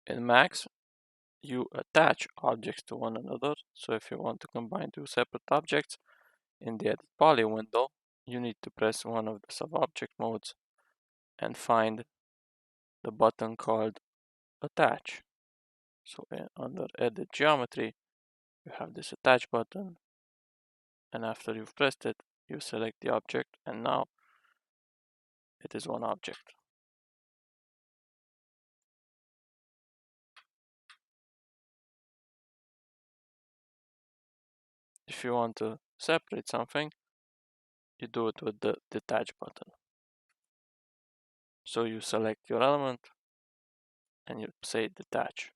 In Max, you attach objects to one another. So if you want to combine two separate objects in the Edit Poly window, you need to press one of the sub-object modes and find the button called Attach. So under Edit Geometry, you have this Attach button, and after you've pressed it, you select the object, and now it is one object. If you want to separate something, you do it with the Detach button. So you select your element and you say Detach.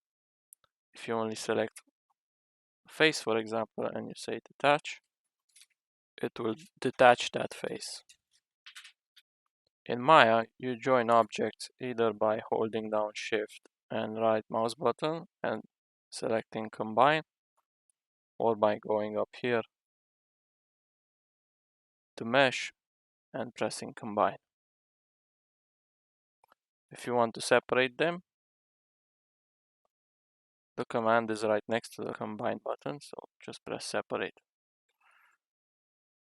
If you only select face, for example, and you say Detach, it will detach that face. In Maya, you join objects either by holding down Shift and right mouse button and selecting Combine, or by going up here to Mesh and pressing Combine. If you want to separate them, the command is right next to the Combine button, so just press Separate.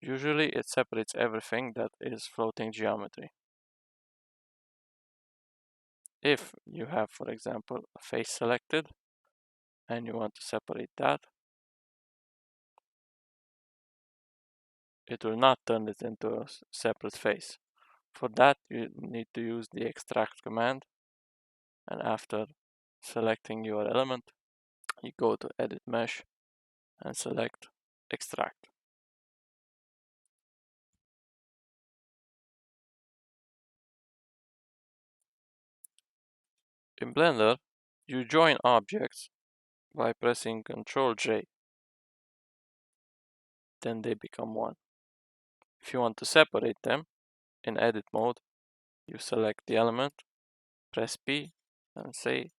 Usually it separates everything that is floating geometry. If you have, for example, a face selected and you want to separate that, it will not turn it into a separate face. For that, you need to use the Extract command, and after selecting your element, you go to Edit Mesh and select Extract. In Blender, you join objects by pressing Ctrl J. Then they become one. If you want to separate them, in Edit mode, you select the element, press P, and say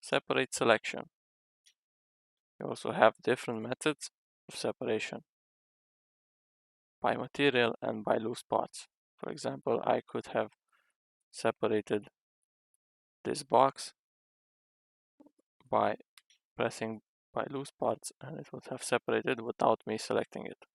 Separate Selection. You also have different methods of separation, by material and by loose parts. For example, I could have separated this box by pressing by loose parts, and it would have separated without me selecting it.